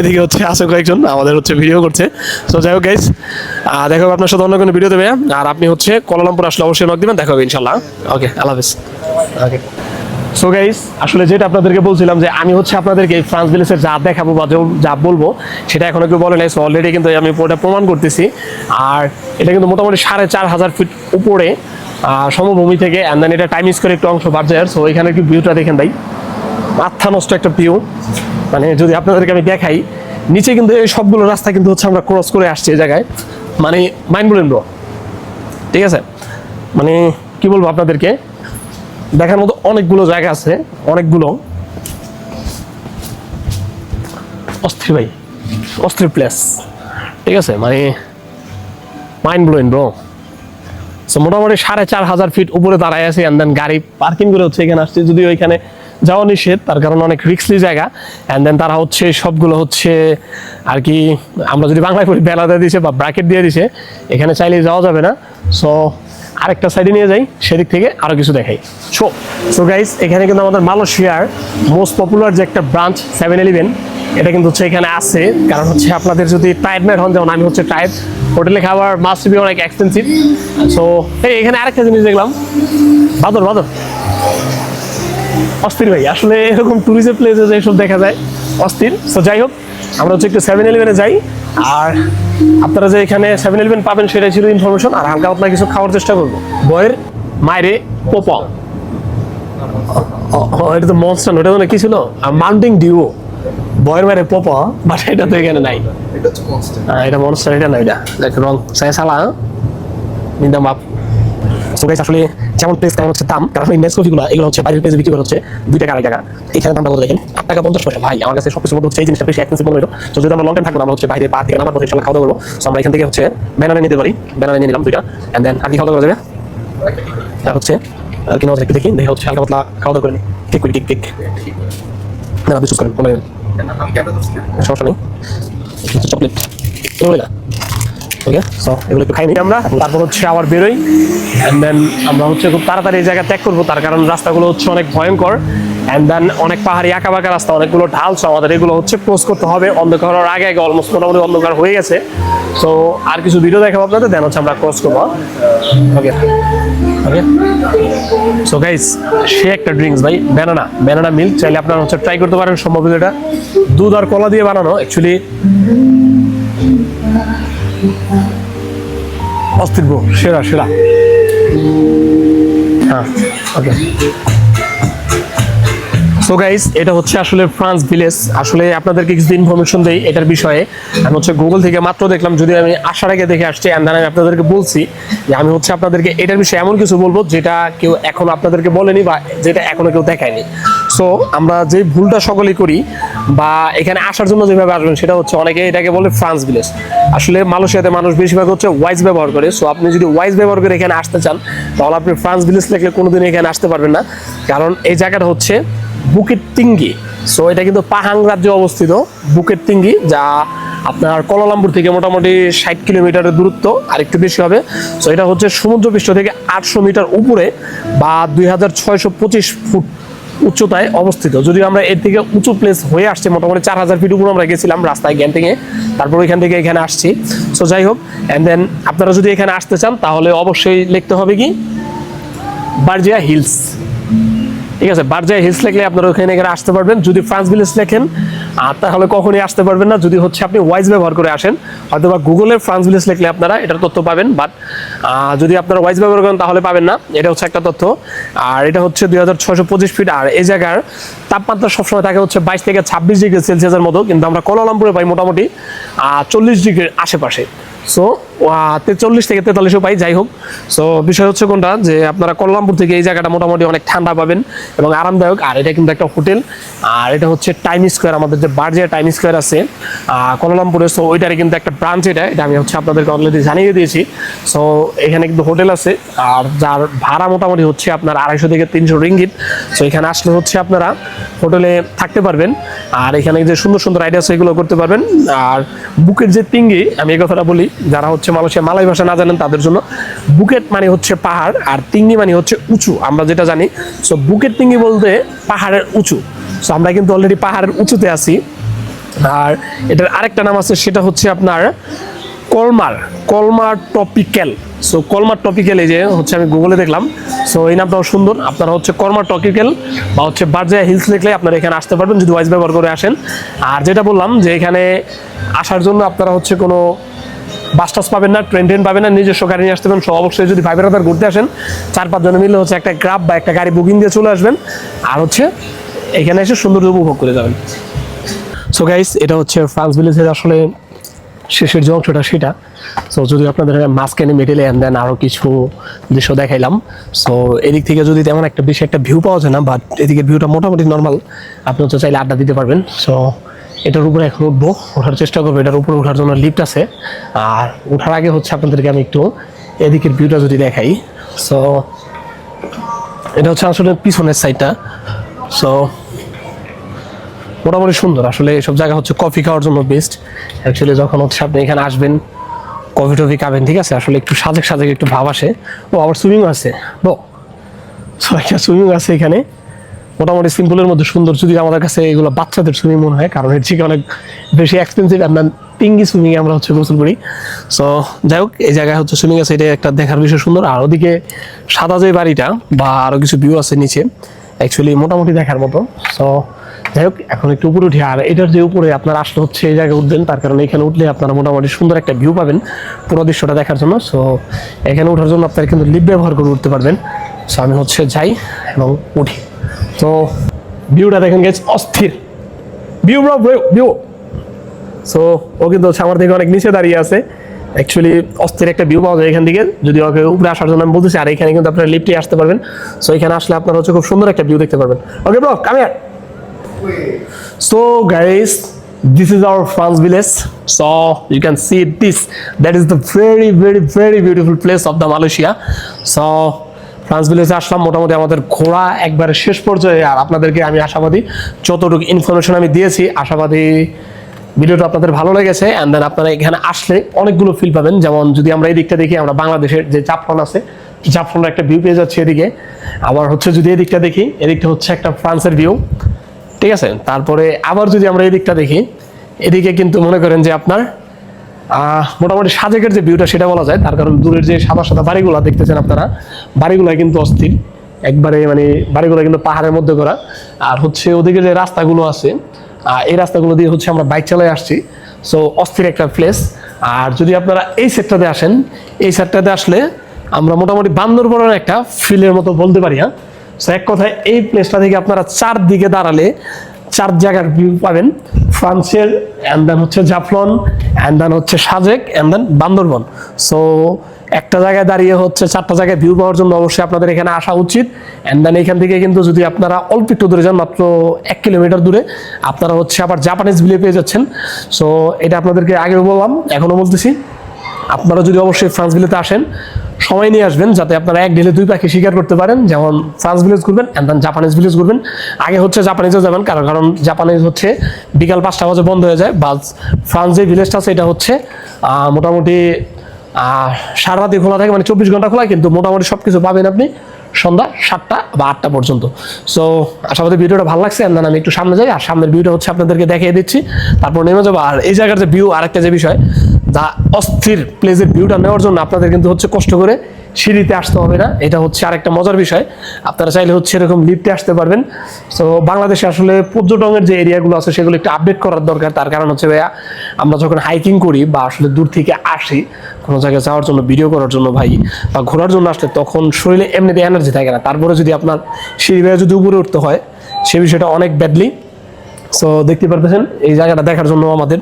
এদিকে হচ্ছে আছে কয়েকজন আমাদের হচ্ছে ভিডিও করছে। সো যাই হোক গাইজ, দেখা হবে আপনার সাথে অন্য কোনো ভিডিও দেবে। আর আপনি হচ্ছে কুয়ালালামপুর আসলে অবশ্যই নক দিবেন, দেখা হবে ইনশাল্লাহ। ওকে, আল্লাহ হাফেজ। ওকে, সো গাইস আসলে যেটা আপনাদেরকে বলছিলাম যে আমি হচ্ছে আপনাদেরকে এই ফ্রান্স ভিলেজের যা দেখাবো বা যা বলবো সেটা এখনো কেউ বলে নাই। সো অলরেডি কিন্তু আমি ওটা প্রমাণ করতেছি। আর এটা কিন্তু মোটামুটি 4500 ফিট উপরে সমভূমি থেকে, অ্যান্ড দেন এটা টাইম স্কোয়ার একটু অংশ বার্জার। সো এখানে একটু ভিউটা দেখেন ভাই, মাথা নষ্ট একটা ভিউ। মানে যদি আপনাদেরকে আমি দেখাই, নিচে কিন্তু এই সবগুলো রাস্তা কিন্তু হচ্ছে আমরা ক্রস করে আসছি এই জায়গায়, মানে মাইন্ড ব্লোয়িং ব্রো। ঠিক আছে, মানে কি বলবো আপনাদেরকে, দেখার মতো অনেকগুলো জায়গা আছে, অনেকগুলো অস্থির ভাই, অস্থির প্লেস। ঠিক আছে, মানে মাইন্ড ব্লোয়িং ব্রো। সো মোটামুটি 4500 ফিট উপরে দাঁড়ায় আছে, অ্যান্ড দেন গাড়ি পার্কিং করে হচ্ছে এখানে আসছে, যদিও এখানে যাওয়া নিষেধ, তার কারণ অনেক রিস্কলি জায়গা। অ্যান্ড দেন তারা হচ্ছে সবগুলো হচ্ছে আর কি, আমরা যদি বাংলায় পড়ি বেলা দিয়ে দিছে বা ব্র্যাকেট দিয়ে দিছে, এখানে চাইলে যাওয়া যাবে না। সো আরেকটা সাইডে নিয়ে যাই, সেদিক থেকে আরও কিছু দেখাই। সো গাইস, এখানে কিন্তু আমাদের মালয়েশিয়ার মোস্ট পপুলার যে একটা ব্রাঞ্চ 7-Eleven, এটা কিন্তু হচ্ছে এখানে আছে। কারণ হচ্ছে আপনাদের যদি টায়ার্ড ম্যাট হন, যেমন আমি হচ্ছে টায়ার্ড, হোটেলে খাবার মাস্ট বি অনেক এক্সপেন্সিভ। সো এখানে আরেকটা জিনিস দেখলাম, বাদর অস্থির ভাই, আসলে এরকম ট্যুরিজম প্লেসে এইসব দেখা যায়, অস্থির। সো যাই হোক, আমরা হচ্ছে একটু 7-Eleven যাই। আর আপনারা যে এখানে 7-Eleven পাবেন সেটাই ছিল ইনফরমেশন। আর হালকা আপনার কিছু খাওয়ার চেষ্টা করবো। বয়ের মাইরে পোপা, এটা তো মনস্টার, ওটা তো কি ছিল মাউন্টেন ডিউ। বয়ের মাইরে পোপা, বাট এটা তো এখানে নাই, এটা মনস্টার, এটা না, এটা দেখ রং সালা নিদাম বাপ। সো গাইস, আসলে যেমন প্লেস তেমন হচ্ছে দাম, কারণ এই নেসকফিগুলো এগুলো হচ্ছে বাইরের প্লেসে বিক্রি করা হচ্ছে 2 টাকা 2.5 টাকা। এখানে দামটা বলতে দেখেন 8 টাকা 50 পয়সা। ভাই আমার কাছে সবকিছু মধ্যে হচ্ছে এই জিনিসটা বেশি এক্সপেন্সিভ মনে হলো। তো যদি আমরা লং টাইম থাকবো, আমরা হচ্ছে বাইরে পা থেকে নামার পথে ইনশাআল্লাহ খাওয়া দাওয়া করবো। সো আমরা এখান থেকে হচ্ছে ব্যানানা নিতে পারি, ব্যানানা নিয়ে নিলাম 2টা, এন্ড দেন আর কি খাওয়া দাওয়া করা যাবে, আর হচ্ছে আর কি নাও একটু দেখি, দেখে হচ্ছে হালকা পাতলা খাওয়া দাওয়া করে নিই। ঠিক করি, ঠিক না বিশেষ করেন বলেন, সমস্যা নেই। চকলেট এগুলো না, ওকে। সো এগুলো একটু খাই নিই আমরা, তারপর হচ্ছে আবার বেরোই। অ্যান্ড দেন আমরা হচ্ছে খুব তাড়াতাড়ি এই জায়গা ত্যাগ করবো, তার কারণ রাস্তাগুলো হচ্ছে অনেক ভয়ঙ্কর। অ্যান্ড দেন অনেক পাহাড়ি আঁকা বাঁকা রাস্তা, অনেকগুলো ঢাল। সো আমাদের এগুলো হচ্ছে ক্রস করতে হবে। অন্ধকার হওয়ার আগে অলমোস্ট মোটামুটি অন্ধকার হয়ে গেছে। সো আর কিছু ভিডিও দেখাবো আপনাদের, দেন হচ্ছে আমরা ক্রস করবো। ওকে ওকে। সো গাইস, সে একটা ড্রিঙ্কস ভাই, ব্যানানা মিল্ক, চাইলে আপনারা হচ্ছে ট্রাই করতে পারেন। সম্ভবত এটা দুধ আর কলা দিয়ে বানানো, অ্যাকচুয়ালি অস্থির ব্রো, সেরা। হ্যাঁ, ওকে। সো গাইস, এটা হচ্ছে আসলে ফ্রান্স ভিলেজ। আসলে আপনাদেরকে কিছু ইনফরমেশন দেই এটার বিষয়ে। আমি হচ্ছে গুগল থেকে মাত্র দেখলাম, যদি আমি আসার আগে দেখে আসছি। অ্যান্ড আমি আপনাদেরকে বলছি যে আমি হচ্ছে আপনাদেরকে এটার বিষয়ে এমন কিছু বলবো যেটা কেউ এখন আপনাদেরকে বলেনি বা যেটা এখনো কেউ দেখায়নি। সো সো আমরা যে ভুলটা সকলেই করি বা এখানে আসার জন্য যেভাবে আসবেন সেটা হচ্ছে অনেকে এটাকে বলে ফ্রান্স ভিলেজ। আসলে মালয়েশিয়াতে মানুষ বেশিরভাগ হচ্ছে ওয়াইজ ব্যবহার করে। সো আপনি যদি ওয়াইজ ব্যবহার করে এখানে আসতে চান তাহলে আপনি ফ্রান্স ভিলেজ লিখলে কোনোদিন এখানে আসতে পারবেন না, কারণ এই জায়গাটা হচ্ছে বুকেট তিঙ্গি। সো এটা কিন্তু পাহাং রাজ্যে অবস্থিত বুকেট তিঙ্গি, যা আপনার কুয়ালালামপুর থেকে মোটামুটি 60 কিলোমিটারের দূরত্ব, আর একটু বেশি হবে। সো এটা হচ্ছে সমুদ্রপৃষ্ঠ থেকে 800 মিটার উপরে বা 2625 ফুট উচ্চতায় অবস্থিত। যদি আমরা এর থেকে উঁচু প্লেস হয়ে আসছি, মোটামুটি 4000 ফিট উপরে আমরা গেছিলাম রাস্তায় জ্ঞান থেকে, তারপর ওইখান থেকে এখানে আসছি। সো যাই হোক, অ্যান্ড দেন আপনারা যদি এখানে আসতে চান তাহলে অবশ্যই লিখতে হবে কি বারজিয়া হিলস। ঠিক আছে, বারজিয়া হিলস লিখলে আপনারা ওখানে এখানে আসতে পারবেন। যদি ফ্রান্স ভিলেজ লেখেন তাহলে কখনোই আসতে পারবেন না। যদি হচ্ছে আপনি ওয়াইজ ব্যবহার করে আসেন, হয়তো বা গুগলের ফ্রান্স ভিলেজ লিখলে আপনারা এটার তথ্য পাবেন, বাট যদি আপনারা ওয়াইজ ব্যবহার করেন তাহলে পাবেন না। এটা হচ্ছে একটা তথ্য। আর এটা হচ্ছে 2625 ফিট। আর এই জায়গার তাপমাত্রা সবসময় থাকে হচ্ছে 22 থেকে 26 ডিগ্রি সেলসিয়াসের মতো, কিন্তু আমরা কুয়ালালামপুরে পাই মোটামুটি 40 ডিগ্রির আশেপাশে। সো 43 থেকে 43ও পাই। যাই হোক, সো বিষয় হচ্ছে কোনটা, যে আপনারা কুয়ালালামপুর থেকে এই জায়গাটা মোটামুটি অনেক ঠান্ডা পাবেন এবং আরামদায়ক। আর এটা কিন্তু একটা হোটেল, আর এটা হচ্ছে টাইম স্কোয়ার, আমাদের যে বারজিয়া টাইম স্কোয়ার আছে কুয়ালালামপুরে। সো ওইটারই কিন্তু একটা ব্রাঞ্চ, এটা আমি হচ্ছে আপনাদেরকে অলরেডি জানিয়ে দিয়েছি। সো এখানে কিন্তু হোটেল আছে, আর যার ভাড়া মোটামুটি হচ্ছে আপনার 250 থেকে 300 রিঙ্গিত। সো এখানে আসলে হচ্ছে আপনারা হোটেলে থাকতে পারবেন, আর এখানে যে সুন্দর সুন্দর আইডিয়া আছে এগুলো করতে পারবেন। আর বুকেট যে তিঙ্গি, আমি এই কথাটা বলি যারা হচ্ছে মালয়েশিয়া মালয় ভাষা না জানেন তাদের জন্য, বুকেট মানে হচ্ছে পাহাড় আর তিঙ্গি মানে হচ্ছে উঁচু, আমরা যেটা জানি। সো বুকেট তিঙ্গি বলতে পাহাড়ের উঁচু। সো আমরা কিন্তু অলরেডি পাহাড়ের উঁচুতে আছি। আর এটার আরেকটা নাম আছে, সেটা হচ্ছে আপনার কলমার টপিক্যাল। সো কলমার টপিক্যাল, এই যে হচ্ছে আমি গুগলে দেখলাম। সো এই নামটাও সুন্দর। আপনারা হচ্ছে কলমার টপিক্যাল বা হচ্ছে বারজিয়া হিলস লিখলে আপনারা এখানে আসতে পারবেন যদি ওয়াইজ ব্যবহার করে আসেন। আর যেটা বললাম যে এখানে আসার জন্য আপনারা হচ্ছে কোনো বাস টাস পাবেন না, ট্রেন পাবেন না, নিজস্ব গাড়ি নিয়ে আসতে পারেন। সো অবশ্যই যদি ভাই বেড়াদার ঘুরতে আসেন 4-5 জনে মিলে হচ্ছে একটা গ্রাব বা একটা গাড়ি বুকিং দিয়ে চলে আসবেন, আর হচ্ছে এখানে এসে সৌন্দর্য উপভোগ করে যাবেন। সো গাইস, এটা হচ্ছে ফ্রান্স ভিলেজের আসলে শেষের যে অংশটা সেটা। সো যদি আপনাদের মাঝখানে মেটেলে অ্যান্ড দেন আরও কিছু দৃশ্য দেখাইলাম। সো এদিক থেকে যদি তেমন একটা বেশি একটা ভিউ পাওয়া যায় না, বাট এদিকে ভিউটা মোটামুটি নর্মাল, আপনি হচ্ছে চাইলে আড্ডা দিতে পারবেন। সো এটার উপরে এখন উঠবো, ওঠার চেষ্টা করবো। এটার উপরে ওঠার জন্য লিফট আছে, আর ওঠার আগে হচ্ছে আপনাদেরকে আমি একটু এদিকের ভিউটা যদি দেখাই। সো এটা হচ্ছে আসলে পিছনের সাইডটা। সো মোটামুটি সুন্দর। আসলে এসব জায়গা হচ্ছে কফি খাওয়ার জন্য বেস্ট। অ্যাকচুয়ালি যখন হচ্ছে আপনি এখানে আসবেন কফি টফি খাবেন, ঠিক আছে, আসলে একটু সাজেক সাজেক একটু ভাব আসে। ও আবার সুইমিং আছে, সো একটা সুইমিং আছে এখানে, মোটামুটি সিম্পলের মধ্যে সুন্দর। যদি আমাদের কাছে এগুলো বাচ্চাদের সুইমিং মনে হয়, কারণ এর থেকে অনেক বেশি এক্সপেন্সিভ। আমরা তিঙ্গি সুইমিংয়ে আমরা হচ্ছে গোসল করি। সো যাই হোক, এই জায়গায় হচ্ছে সুইমিং আছে, এটা একটা দেখার বিষয় সুন্দর। আর ওদিকে সাদা যে বাড়িটা বা আরও কিছু ভিউ আছে নিচে, অ্যাকচুয়ালি মোটামুটি দেখার মতো। সো যাই হোক, এখন একটু উপরে উঠি। আর এটার যে উপরে আপনারা আসলে হচ্ছে এই জায়গায় উঠবেন, তার কারণে এখানে উঠলে আপনারা মোটামুটি সুন্দর একটা ভিউ পাবেন পুরো দৃশ্যটা দেখার জন্য। সো এখানে ওঠার জন্য আপনারা কিন্তু লিফট ব্যবহার করে উঠতে পারবেন। সো আমি হচ্ছে যাই এবং উঠি। তো ভিউটা দেখেন গেছে, অস্থির ভিউ ব্রো, ভিউ। সো ও কিন্তু হচ্ছে আমার থেকে অনেক নিচে দাঁড়িয়ে আছে। অ্যাকচুয়ালি অস্থির একটা ভিউ পাওয়া যায় এখান থেকে, যদি ওকে উপরে আসার জন্য আমি বলতেছি। আর এখানে কিন্তু আপনারা লিফটে আসতে পারবেন। সো এখানে আসলে আপনারা হচ্ছে খুব সুন্দর একটা ভিউ দেখতে পারবেন। Okay bro, come here. So guys, this is our France village. So you can see this, that is the very beautiful place of the Malaysia. So France ভিলেজে আসলাম, মোটামুটি আমাদের ঘোরা একবারে শেষ পর্যায়ে। আর আপনাদেরকে আমি আশাবাদী যতটুকু ইনফরমেশন আমি দিয়েছি, আশাবাদী ভিডিওটা আপনাদের ভালো লেগেছে। অ্যান্ড দেন আপনারা এখানে আসলে অনেকগুলো ফিল পাবেন। যেমন যদি আমরা এই দিকটা দেখি, আমরা বাংলাদেশের যে জাফলং আছে, জাফলংয়ের একটা ভিউ পেয়ে যাচ্ছে এদিকে। আবার হচ্ছে যদি এই দিকটা দেখি, এদিকটা হচ্ছে একটা ফ্রান্সের ভিউ, ঠিক আছে। তারপরে আবার যদি আমরা এই দিকটা দেখি, এদিকে কিন্তু মনে করেন যে আপনার মোটামুটি সাজেকের যে ভিউটা সেটা বলা যায়। তার কারণ দূরের যে সাদা সাদা বাড়িগুলো দেখতেছেন আপনারা, বাড়িগুলো কিন্তু অস্থির একবারে, মানে বাড়িগুলো কিন্তু পাহাড়ের মধ্যে করা। আর হচ্ছে ওদিকে যে রাস্তাগুলো আছে, এই রাস্তাগুলো দিয়ে হচ্ছে আমরা বাইক চালাই আসছি। সো অস্থির একটা প্লেস। আর যদি আপনারা এই সেটটাতে আসেন, এই সেটটাতে আসলে আমরা মোটামুটি বান্দরবনের একটা ফিলের মতো বলতে পারি। হ্যাঁ, সো এক কথায় এই প্লেসটা থেকে আপনারা চারদিকে দাঁড়ালে 4 জায়গার ভিউ পাবেন, ফ্রান্সের, অ্যান্ড দেন হচ্ছে জাফলং, অ্যান্ড দেন হচ্ছে Sajek, and then Bandarban. So একটা জায়গায় দাঁড়িয়ে হচ্ছে 4টা জায়গায় ভিউ পাওয়ার জন্য অবশ্যই আপনাদের এখানে আসা উচিত। অ্যান্ড দেন এখান থেকে কিন্তু যদি আপনারা অল্প একটু দূরে যান, মাত্র 1 কিলোমিটার দূরে, আপনারা হচ্ছে আবার জাপানিজ ভিলে পেয়ে যাচ্ছেন। সো এটা আপনাদেরকে আগেও বললাম, এখনো বলতেছি, আপনারা যদি অবশ্যই ফ্রান্স ভিলেতে আসেন সময় নিয়ে আসবেন, যাতে আপনারা এক ঢিলে 2 পাখি শিকার করতে পারেন। যেমন ফ্রান্স ভিলেজ ঘুরবেন অ্যান্ড দেন জাপানিজ ভিলেজ ঘুরবেন। আগে হচ্ছে জাপানিজে যাবেন, কারণ জাপানিজ হচ্ছে বিকাল 5টা বাজে বন্ধ হয়ে যায়। বা ফ্রান্স যে ভিলেজটা আছে এটা হচ্ছে মোটামুটি সারা রাতে খোলা থাকে, মানে 24 ঘন্টা খোলা, কিন্তু মোটামুটি সব কিছু পাবেন আপনি সন্ধ্যা 7টা বা 8টা পর্যন্ত। সো আশাবাদী ভিডিওটা ভালো লাগছে। এন্ড আমি একটু সামনে যাই, আর সামনের ভিউটা হচ্ছে আপনাদেরকে দেখিয়ে দিচ্ছি, তারপর নেমে যাবো। আর এই জায়গার যে ভিউ, আরেকটা যে বিষয়, যা অস্থির প্লেসের ভিউটা নেওয়ার জন্য আপনাদের কিন্তু হচ্ছে কষ্ট করে সিঁড়িতে আসতে হবে না। এটা হচ্ছে আরেকটা মজার বিষয়, আপনারা চাইলে হচ্ছে এরকম লিফটে আসতে পারবেন। সো বাংলাদেশে আসলে পর্যটনের যে এরিয়াগুলো আছে সেগুলো একটু আপডেট করার দরকার। তার কারণ হচ্ছে ভাইয়া, আমরা যখন হাইকিং করি বা আসলে দূর থেকে আসি কোনো জায়গায় যাওয়ার জন্য, ভিডিও করার জন্য ভাই, বা ঘোরার জন্য আসলে, তখন শরীরে এমনিতে এনার্জি থাকে না। তারপরে যদি আপনার সিঁড়ি বেয়ে যদি উপরে উঠতে হয়, সে বিষয়টা অনেক ব্যাডলি। সো দেখতে পারতেছেন এই জায়গাটা দেখার জন্য আমাদের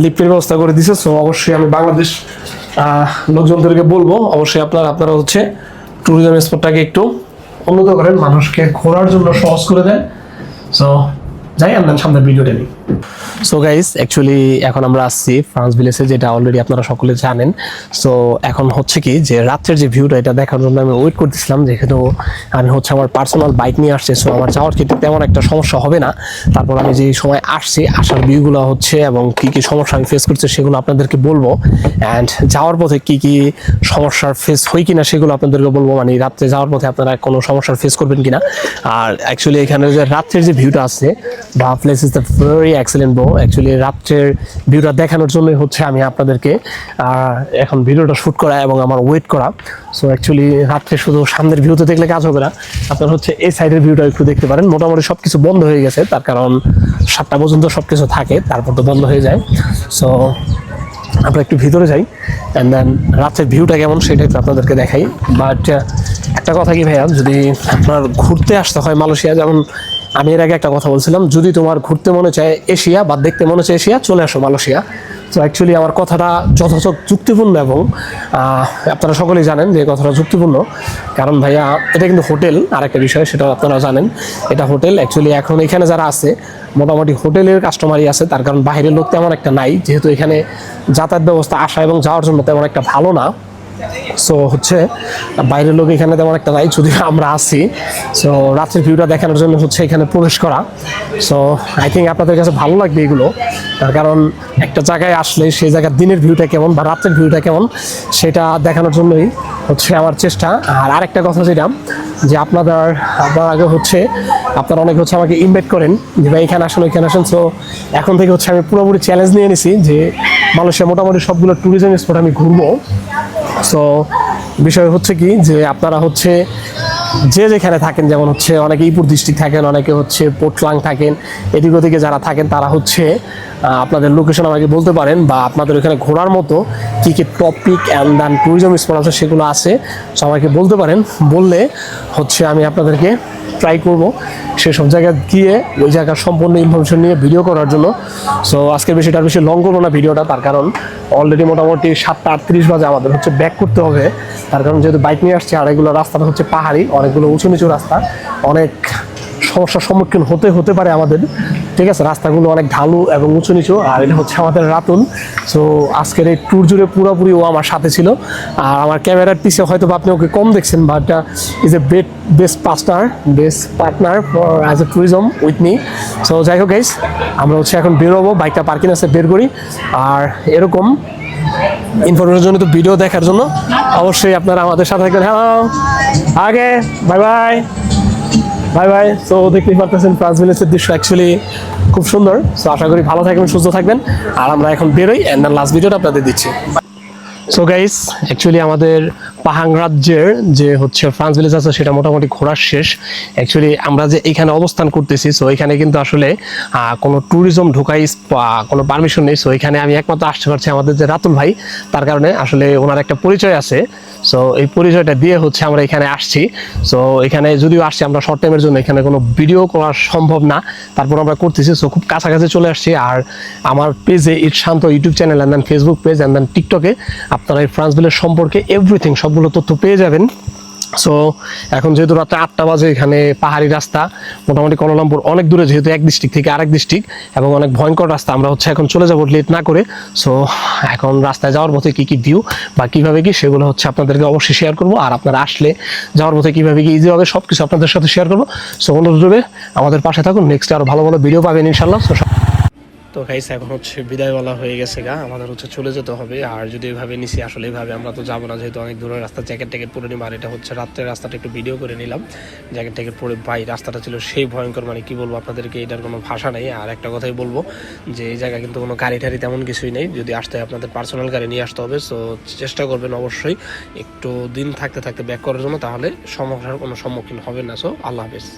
লিফটের ব্যবস্থা করে দিছে। সো অবশ্যই আমি বাংলাদেশ লোকজনদেরকে বলবো, অবশ্যই আপনারা হচ্ছে ট্যুরিজম স্পটটাকে একটু উন্নত করেন, মানুষকে ঘোরার জন্য সহজ করে দেন। সো যাই আমরা সামনের ভিডিওটা নিই। সো গাইস, অ্যাকচুয়ালি এখন আমরা আসছি ফ্রান্স ভিলেজে, যেটা অলরেডি আপনারা সকলে জানেন। সো এখন হচ্ছে কি যে রাত্রের যে ভিউটা, এটা দেখার জন্য আমি ওয়েট করতেছিলাম, যেহেতু আমি হচ্ছে আমার পার্সোনাল বাইক নিয়ে আসছি। সো আমার যাওয়ার ক্ষেত্রে তেমন একটা সমস্যা হবে না। তারপর আমি যে সময় আসছি, আসার ভিউগুলো হচ্ছে এবং কি কি সমস্যা আমি ফেস করছি সেগুলো আপনাদেরকে বলবো। অ্যান্ড যাওয়ার পথে কি কি সমস্যার ফেস হয় কিনা সেগুলো আপনাদেরকে বলবো, মানে রাত্রে যাওয়ার পথে আপনারা কোনো সমস্যার ফেস করবেন কিনা। আর অ্যাকচুয়ালি এখানে যে রাত্রের যে ভিউটা আছে, বা place is the very excellent bro. Actually রাত্রের ভিউটা দেখানোর জন্যই হচ্ছে আমি আপনাদেরকে এখন ভিডিওটা শ্যুট করা এবং আমার ওয়েট করা। সো অ্যাকচুয়ালি রাত্রে শুধু সামনের ভিউতে দেখলে কাজ হবে না, আপনারা হচ্ছে এই সাইডের ভিউটা একটু দেখতে পারেন। মোটামুটি সব কিছু বন্ধ হয়ে গেছে, তার কারণ 7টা পর্যন্ত সব কিছু থাকে, তারপর তো বন্ধ হয়ে যায়। সো আমরা একটু ভিতরে যাই, অ্যান্ড দেন রাতের ভিউটা কেমন সেটা একটু আপনাদেরকে দেখাই। বাট একটা কথা কি ভাইয়া, যদি আপনার ঘুরতে আসতে হয় মালয়েশিয়া, যেমন আমি এর আগে একটা কথা বলছিলাম, যদি তোমার ঘুরতে মনে চায় এশিয়া বা দেখতে মনে চায় এশিয়া, চলে আসো মালয়েশিয়া। তো অ্যাকচুয়ালি আমার কথাটা যথাযথ যুক্তিপূর্ণ, এবং আপনারা সকলেই জানেন যে কথাটা যুক্তিপূর্ণ। কারণ ভাইয়া, এটা কিন্তু হোটেল, আর একটা বিষয় সেটা আপনারা জানেন, এটা হোটেল। অ্যাকচুয়ালি এখন এখানে যারা আছে মোটামুটি হোটেলের কাস্টমারই আছে, তার কারণ বাইরের লোক তেমন একটা নাই, যেহেতু এখানে যাতায়াত ব্যবস্থা আসা এবং যাওয়ার জন্য তেমন একটা ভালো না। সো হচ্ছে বাইরের লোক এখানে তেমন একটা নাই, যদি আমরা আসি। সো রাত্রের ভিউটা দেখানোর জন্য হচ্ছে এখানে প্রবেশ করা। সো আই থিঙ্ক আপনাদের কাছে ভালো লাগবে এগুলো, তার কারণ একটা জায়গায় আসলে সেই জায়গার দিনের ভিউটা কেমন বা রাত্রের ভিউটা কেমন সেটা দেখানোর জন্যই হচ্ছে আমার চেষ্টা। আর আরেকটা কথা যেটা, যে আপনার আগে হচ্ছে আপনারা অনেকে হচ্ছে আমাকে ইনভাইট করেন যে ভাই এখানে আসেন ওইখানে আসেন। সো এখন থেকে হচ্ছে আমি পুরোপুরি চ্যালেঞ্জ নিয়ে নিছি যে মালয়েশিয়া মোটামুটি সবগুলো ট্যুরিজম স্পট আমি ঘুরবো। সো বিষয় হচ্ছে কি যে আপনারা হচ্ছে যে যেখানে থাকেন, যেমন হচ্ছে অনেকে ইপুর ডিস্ট্রিক্ট থাকেন, অনেকে হচ্ছে পোটলাং থাকেন, এদিক ওদিকে যারা থাকেন তারা হচ্ছে আপনাদের লোকেশন আমাকে বলতে পারেন, বা আপনাদের ওখানে ঘোরার মতো কী কী topic and then tourism spot আছে সেগুলো আছে, সো আমাকে বলতে পারেন। বললে হচ্ছে আমি আপনাদেরকে ট্রাই করবো সেসব জায়গায় গিয়ে ওই জায়গার সম্পূর্ণ ইনফরমেশন নিয়ে ভিডিও করার জন্য। সো আজকে বেশিটার বেশি লং করবো না ভিডিওটা, তার কারণ অলরেডি মোটামুটি 7টা 38 বাজে, আমাদের হচ্ছে ব্যাক করতে হবে। তার কারণ যেহেতু বাইক নিয়ে আসছি, আর এগুলো রাস্তাটা হচ্ছে পাহাড়ি, অনেকগুলো উঁচু নিচু রাস্তা, অনেক সমস্যার সম্মুখীন হতে পারে আমাদের। ঠিক আছে, রাস্তাগুলো অনেক ঢালু এবং উঁচু নিচু, আর এটা হচ্ছে আমাদের রাতুল। সো আজকের এই ট্যুর জুড়ে পুরোপুরি ও আমার সাথে ছিল। আর আমার ক্যামেরার পিছিয়ে হয়তো আপনি ওকে কম দেখছেন, but is a best partner for as a tourism with me. So যাই হোক গাইস, আমরা হচ্ছে এখন বেরোবো, বাইকটা পার্কিং আছে বের করি। আর এরকম ইনফরমেশনের জন্য তো ভিডিও দেখার জন্য অবশ্যই আপনারা আমাদের সাথে থাকবেন। হ্যালো, আগে bye bye bye bye. So দেখতেই পারতেছেন ফ্রান্স ভিলেজের দৃশ্য অ্যাকচুয়ালি খুব সুন্দর। সো আশা করি ভালো থাকবেন, সুস্থ থাকবেন। আর আমরা এখন বেরোই, অ্যান্ড লাস্ট ভিডিওটা আপনাদের দিচ্ছি। সো গাইস, অ্যাকচুয়ালি আমাদের পাহাং রাজ্যের যে হচ্ছে ফ্রান্স ভিলেজ আছে সেটা মোটামুটি ঘোরার শেষ। অ্যাকচুয়ালি আমরা যে এখানে অবস্থান করতেছি, সো এখানে কিন্তু আসলে কোনো ট্যুরিজম ঢোকাই কোনো পারমিশন নেই। সো এখানে আমি একমাত্র আসতে পারছি আমাদের যে রাতুল ভাই, তার কারণে আসলে ওনার একটা পরিচয় আছে। সো এই পরিচয়টা দিয়ে হচ্ছে আমরা এখানে আসছি। সো এখানে যদিও আসছি আমরা শর্ট টাইমের জন্য, এখানে কোনো ভিডিও করা সম্ভব না, তারপর আমরা করতেছি। সো খুব কাছাকাছি চলে আসছি। আর আমার পেজে ইট Shanto YouTube channel and then Facebook page and then টিকটকে আপনারা এই ফ্রান্স ভিলেজ সম্পর্কে এভরিথিং সবগুলো তথ্য পেয়ে যাবেন। সো এখন যেহেতু রাত্রে 8টা বাজে, এখানে পাহাড়ি রাস্তা, মোটামুটি কুয়ালালামপুর অনেক দূরে, যেহেতু এক ডিস্ট্রিক্ট থেকে আরেক ডিস্ট্রিক্ট, এবং অনেক ভয়ঙ্কর রাস্তা। আমরা হচ্ছে এখন চলে যাবো লেট না করে। সো এখন রাস্তায় যাওয়ার পথে কী কী ভিউ বা কীভাবে কি সেগুলো হচ্ছে আপনাদেরকে অবশ্যই শেয়ার করবো। আর আপনারা আসলে যাওয়ার পথে কীভাবে কি ইজি হবে সব কিছু আপনাদের সাথে শেয়ার করবো। সো অনুরোধ আমাদের পাশে থাকুন, নেক্সট আরও ভালো ভালো ভিডিও পাবেন ইনশাল্লাহ। তো গাইস এখন হচ্ছে বিদায় বলা হয়ে গেছে গা, আমাদের হচ্ছে চলে যেতে হবে। আর যদি এভাবে নিছি আসলে এভাবে আমরা তো যাবো না, যেহেতু অনেক দূরের রাস্তা। জ্যাকেট ট্যাকেট পরে নিব। আর এটা হচ্ছে রাত্রের রাস্তাটা একটু ভিডিও করে নিলাম। জ্যাকেট ট্যাকেট পরে ভাই রাস্তাটা ছিল সেই ভয়ঙ্কর, মানে কি বলবো আপনাদেরকে, এটার কোনো ভাষা নেই। আর একটা কথাই বলবো যে এই জায়গায় কিন্তু কোনো গাড়ি টাড়ি তেমন কিছুই নেই, যদি আসতে হয় আপনাদের পার্সোনাল গাড়ি নিয়ে আসতে হবে। সো চেষ্টা করবেন অবশ্যই একটু দিন থাকতে থাকতে ব্যাক করার জন্য, তাহলে সমস্যার কোনো সম্মুখীন হবেন না। সো আল্লাহ হাফেজ।